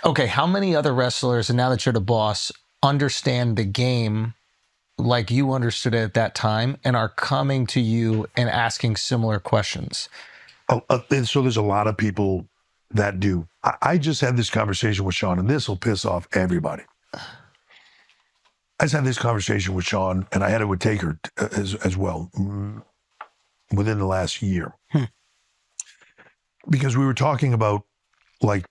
Okay, how many other wrestlers, and now that you're the boss, understand the game like you understood it at that time and are coming to you and asking similar questions? And so there's a lot of people that do. I just had this conversation with Sean, and this will piss off everybody. I just had this conversation with Sean, and I had it with Taker as well within the last year. Because we were talking about like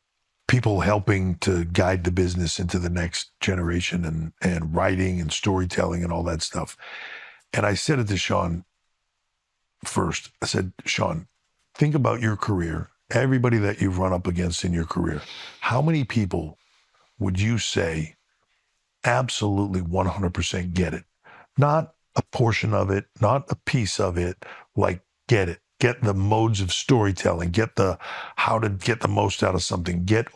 people helping to guide the business into the next generation and writing and storytelling and all that stuff. And I said it to Sean first. I said, Sean, think about your career, everybody that you've run up against in your career. How many people would you say absolutely 100% get it? Not a portion of it, not a piece of it, like get it. Get the modes of storytelling, get the how to get the most out of something, get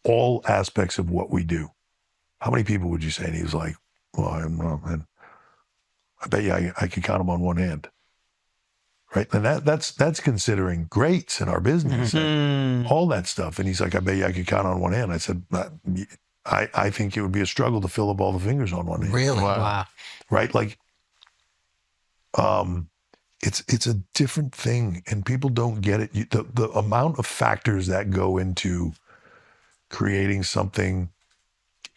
all aspects of what we do. How many people would you say? And he was like, well, I bet you I could count them on one hand. Right. And that's considering greats in our business, all that stuff. And he's like, I bet you I could count on one hand. I said, I think it would be a struggle to fill up all the fingers on one hand. Really? Wow. Right. Like, it's a different thing, and people don't get it. The amount of factors that go into creating something,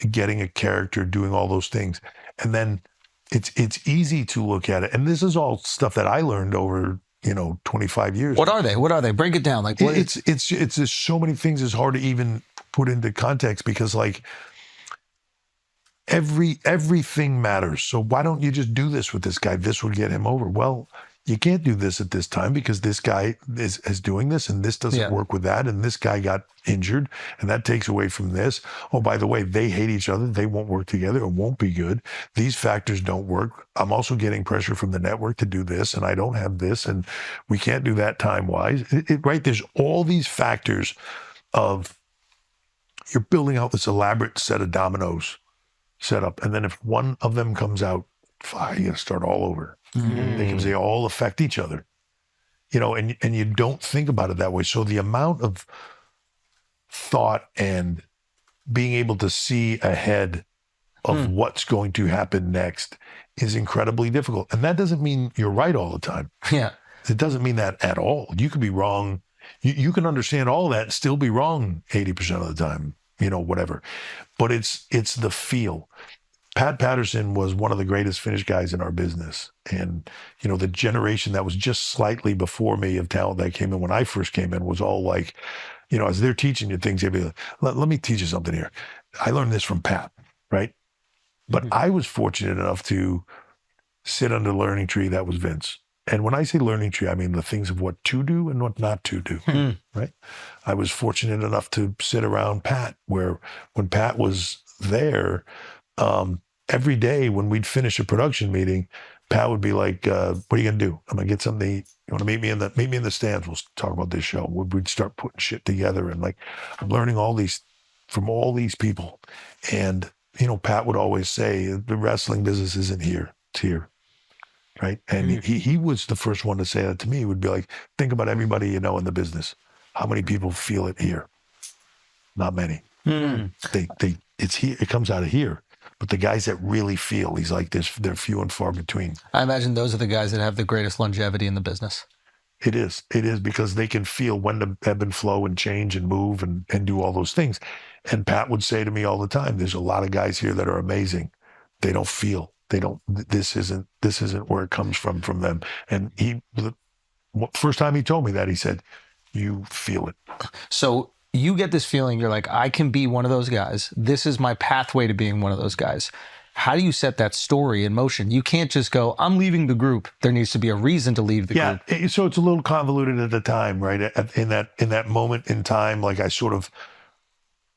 getting a character, doing all those things, and then it's easy to look at it. And this is all stuff that I learned over 25 years. What are they? Break it down. Like what it's just so many things. It's hard to even put into context because like everything matters. So why don't you just do this with this guy? This will get him over. Well, you can't do this at this time because this guy is doing this and this doesn't work with that. And this guy got injured and that takes away from this. Oh, by the way, they hate each other. They won't work together. It won't be good. These factors don't work. I'm also getting pressure from the network to do this and I don't have this and we can't do that time-wise. Right? There's all these factors of you're building out this elaborate set of dominoes set up. And then if one of them comes out, fire, you got to start all over. Because they all affect each other, and you don't think about it that way. So the amount of thought and being able to see ahead of what's going to happen next is incredibly difficult. And that doesn't mean you're right all the time. Yeah. It doesn't mean that at all. You could be wrong. You can understand all that and still be wrong 80% of the time, whatever. But it's the feel. Pat Patterson was one of the greatest finish guys in our business. And, the generation that was just slightly before me of talent that came in when I first came in was all like, as they're teaching you things, they'd be like, let me teach you something here. I learned this from Pat, right? But I was fortunate enough to sit under the learning tree that was Vince. And when I say learning tree, I mean the things of what to do and what not to do, right? I was fortunate enough to sit around Pat, where when Pat was there, every day when we'd finish a production meeting, Pat would be like, what are you going to do? I'm going to get something to eat. You want to meet me in the stands? We'll talk about this show. We'd start putting shit together. And like, I'm learning all these from all these people. And, Pat would always say, the wrestling business isn't here. It's here. Right. And he was the first one to say that to me. He would be like, think about everybody you know in the business. How many people feel it here? Not many. It's here. It comes out of here. But the guys that really feel, he's like, they're few and far between. I imagine those are the guys that have the greatest longevity in the business. It is because they can feel when to ebb and flow and change and move and do all those things. And Pat would say to me all the time, there's a lot of guys here that are amazing. They don't feel. This isn't where it comes from them. And the first time he told me that, he said, you feel it. So you get this feeling, you're like, I can be one of those guys. This is my pathway to being one of those guys. How do you set that story in motion? You can't just go, I'm leaving the group. There needs to be a reason to leave the group. Yeah, so it's a little convoluted at the time, right? In that moment in time, like I sort of,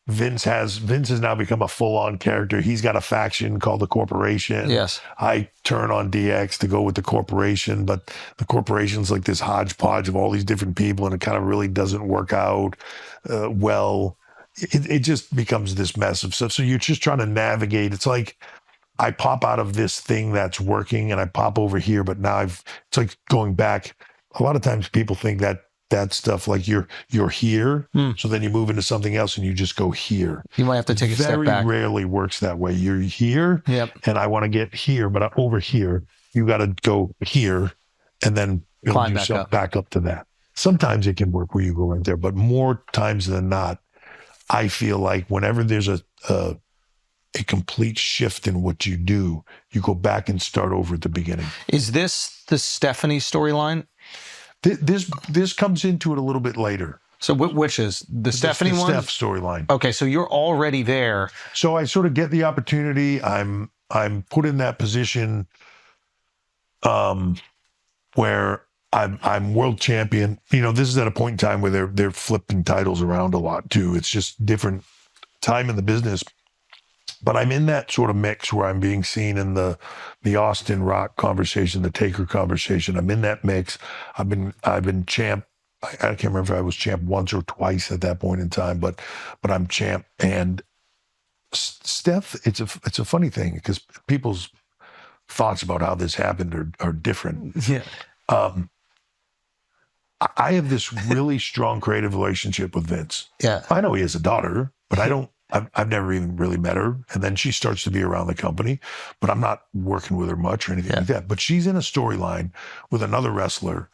Vince has now become a full-on character. He's got a faction called the Corporation. Yes. I turn on DX to go with the Corporation, but the Corporation's like this hodgepodge of all these different people, and it kind of really doesn't work out well. It just becomes this mess of stuff. So you're just trying to navigate. It's like I pop out of this thing that's working, and I pop over here, but now it's like going back. A lot of times people think that that stuff. Like you're here, so then you move into something else and you just go here. You might have to take a step back. Very rarely works that way. You're here, and I want to get here, but over here, you got to go here, and then build Climb yourself back up to that. Sometimes it can work where you go right there, but more times than not, I feel like whenever there's a complete shift in what you do, you go back and start over at the beginning. Is this the Stephanie storyline? This comes into it a little bit later. So which is the Stephanie one? Steph storyline. Okay, so you're already there. So I sort of get the opportunity. I'm put in that position where I'm world champion. You know, this is at a point in time where they're flipping titles around a lot too. It's just different time in the business. But I'm in that sort of mix where I'm being seen in the Austin Rock conversation, the Taker conversation. I'm in that mix. I've been champ. I can't remember if I was champ once or twice at that point in time, but I'm champ. And Steph, it's a funny thing because people's thoughts about how this happened are different. Yeah. I have this really strong creative relationship with Vince. Yeah. I know he has a daughter, but I've never even really met her. And then she starts to be around the company, but I'm not working with her much or anything like that. But she's in a storyline with another wrestler,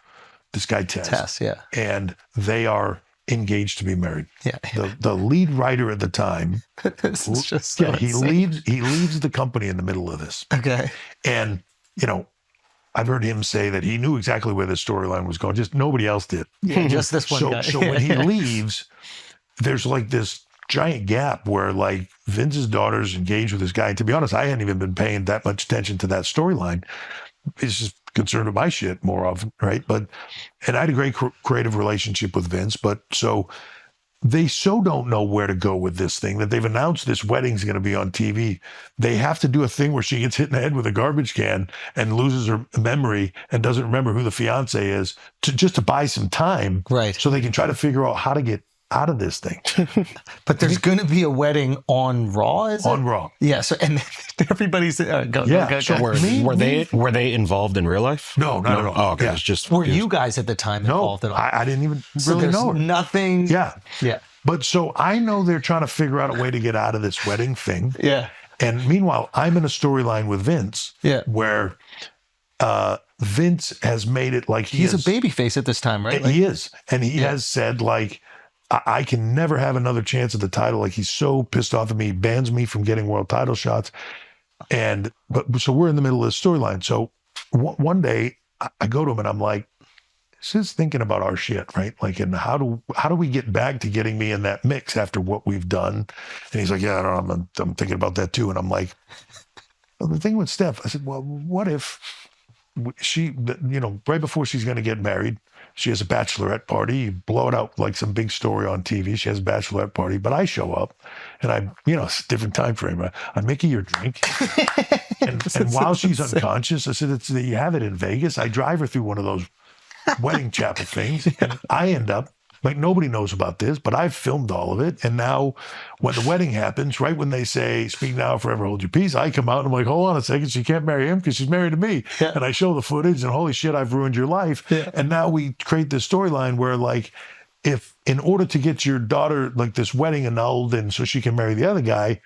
this guy Tess. Yeah. And they are engaged to be married. Yeah. The lead writer at the time, This is just so he insane. leaves the company in the middle of this. Okay. And, you know, I've heard him say that he knew exactly where the storyline was going, just nobody else did. Yeah, just this one guy. So when he leaves, there's like this giant gap where like Vince's daughter's engaged with this guy. And to be honest, I hadn't even been paying that much attention to that storyline. It's just concerned with my shit more often, right? And I had a great creative relationship with Vince, but so they don't know where to go with this thing that they've announced this wedding's going to be on TV. They have to do a thing where she gets hit in the head with a garbage can and loses her memory and doesn't remember who the fiance is just to buy some time. Right. So they can try to figure out how to get out of this thing. But there's going to be a wedding on Raw, is it? On Raw. Yeah. So, and everybody's go. So Were they involved in real life? No, not at all. Oh, okay. Yeah. It's just Were you guys at the time involved at all? I didn't even So really there's know her. nothing. Yeah. Yeah. But so I know they're trying to figure out a way to get out of this wedding thing. Yeah. And meanwhile, I'm in a storyline with Vince where Vince has made it like He's a babyface at this time, right? He is. And he has said, like, I can never have another chance at the title. Like, he's so pissed off at me, he bans me from getting world title shots. So we're in the middle of this storyline. So one day I go to him and I'm like, this is thinking about our shit, right? Like, and how do we get back to getting me in that mix after what we've done? And he's like, yeah, I don't know, I'm thinking about that too. And I'm like, well, the thing with Steph, I said, well, what if she, you know, right before she's going to get married, she has a bachelorette party, you blow it out like some big story on TV. She has a bachelorette party, but I show up and it's a different time frame. I make her your drink. and while she's unconscious, I said, you have it in Vegas. I drive her through one of those wedding chapel things. And I end up, like, nobody knows about this, but I've filmed all of it. And now when the wedding happens, right when they say, speak now, forever hold your peace, I come out and I'm like, hold on a second, she can't marry him because she's married to me. Yeah. And I show the footage and holy shit, I've ruined your life. Yeah. And now we create this storyline where, like, if in order to get your daughter, like, this wedding annulled and so she can marry the other guy,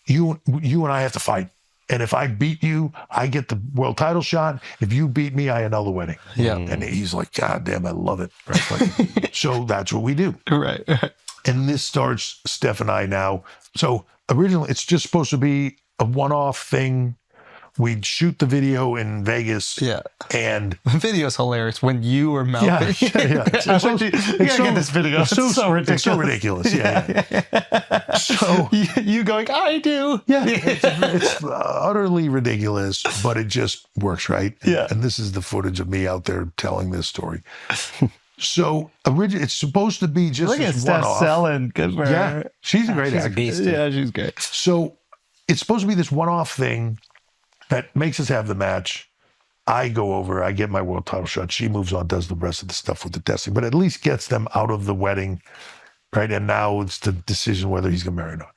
you and I have to fight. And if I beat you, I get the world title shot. If you beat me, I annul the wedding. Yeah. And he's like, God damn, I love it. Right? Like, so that's what we do. Right. And this starts Steph and I now. So originally, it's just supposed to be a one-off thing. We'd shoot the video in Vegas. Yeah. And the video's hilarious when you were mouthing. Yeah. You gotta get this video. It's so ridiculous. It's so ridiculous. Yeah. So you going, I do. Yeah. It's utterly ridiculous, but it just works, right? Yeah. And this is the footage of me out there telling this story. So originally, it's supposed to be just look at Steph selling. Good for her. Yeah. She's a great actress. Beast. Yeah, she's great. So it's supposed to be this one-off thing that makes us have the match. I go over, I get my world title shot. She moves on, does the rest of the stuff with the testing, but at least gets them out of the wedding, right? And now it's the decision whether he's going to marry or not.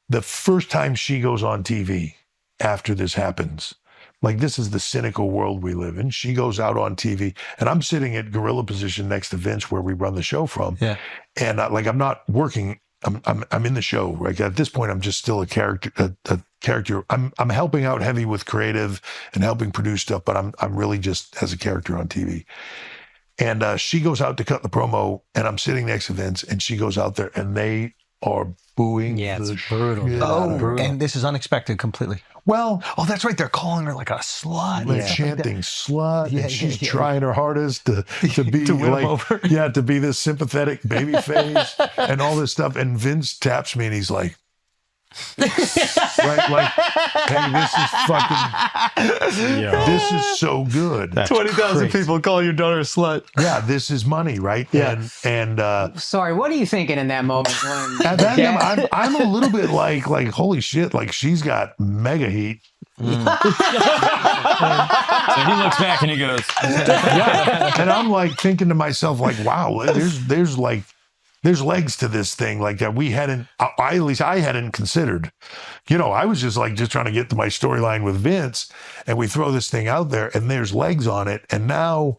The first time she goes on TV after this happens, like this is the cynical world we live in. She goes out on TV, and I'm sitting at gorilla position next to Vince, where we run the show from. Yeah. And like I'm not working. I'm in the show. Right at this point, I'm just still a character. A character. I'm helping out heavy with creative and helping produce stuff, but I'm really just as a character on TV. And she goes out to cut the promo, and I'm sitting next to Vince, and she goes out there, and they are booing. Yeah, it's the brutal. shit Oh, out of her. and this is unexpected completely. Well, Oh, that's right. They're calling her like a slut. they're Yeah. chanting slut, Yeah, and she's yeah. trying her hardest to be To win 'em like, over. yeah, to be this sympathetic baby face and all this stuff. And Vince taps me, and he's like, right, like, hey, this is fucking, Yeah. this is so good. That's 20,000 crazy. people call your daughter a slut. Yeah, this is money, right? Yeah. And Sorry, what are you thinking in that moment when at that time, I'm a little bit like, holy shit, like she's got mega heat. So he looks back and he goes, Yeah. And I'm like thinking to myself, like, wow, there's legs to this thing like that we hadn't, at least I hadn't considered. You know, I was just trying to get to my storyline with Vince, and we throw this thing out there and there's legs on it. And now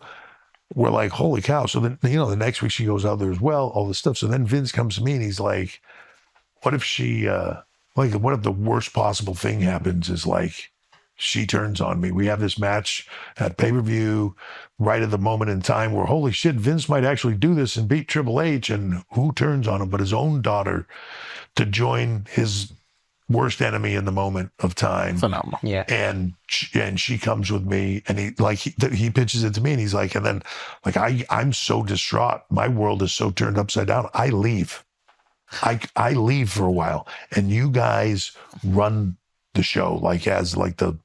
we're like, holy cow. So then, you know, the next week she goes out there as well, all this stuff. So then Vince comes to me and he's like, what if she, what if the worst possible thing happens is like, she turns on me. We have this match at pay-per-view right at the moment in time where, holy shit, Vince might actually do this and beat Triple H. And who turns on him but his own daughter to join his worst enemy in the moment of time? Phenomenal. Yeah. And she comes with me, and he pitches it to me, and he's like, and then like I'm so distraught. My world is so turned upside down. I leave. I leave for a while, and you guys run the show like as like the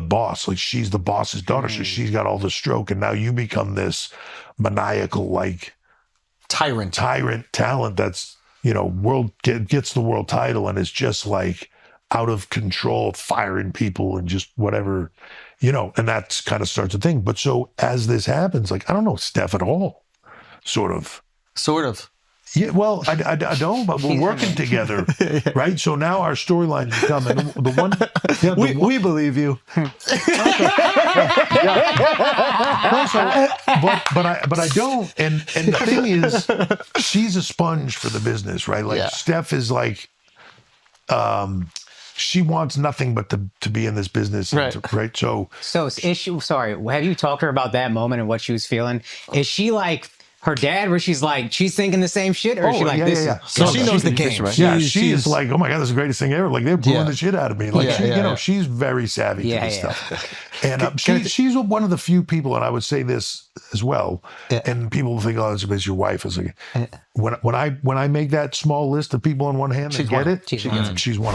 boss. Like she's the boss's daughter, so she's got all the stroke, and now you become this maniacal like Tyrant. talent that's, you know, gets the world title and is just like out of control, firing people and just whatever, you know, and that's kind of starts a thing. But so as this happens, like I don't know Steph at all, sort of. Yeah, well, I don't, but we're working together, right? So now our storylines become, and the one, yeah, We believe you. but I don't, and the thing is, she's a sponge for the business, right? Like Yeah. Steph is like, she wants nothing but to be in this business, and Right. right? So is she, sorry, have you talked to her about that moment and what she was feeling? Is she like her dad, where she's like, she's thinking the same shit? Or is she like, this is... So she knows the game, right? Yeah, she's like, oh my God, this is the greatest thing ever. Like they're pulling Yeah. the shit out of me. Like Yeah, she, yeah, you know, yeah. she's very savvy to Yeah, this yeah. stuff. And she's one of the few people, and I would say this as well. Yeah. And people think, oh, it's your wife. It's like when I make that small list of people on one hand that She's get one. it, She's one. she's one.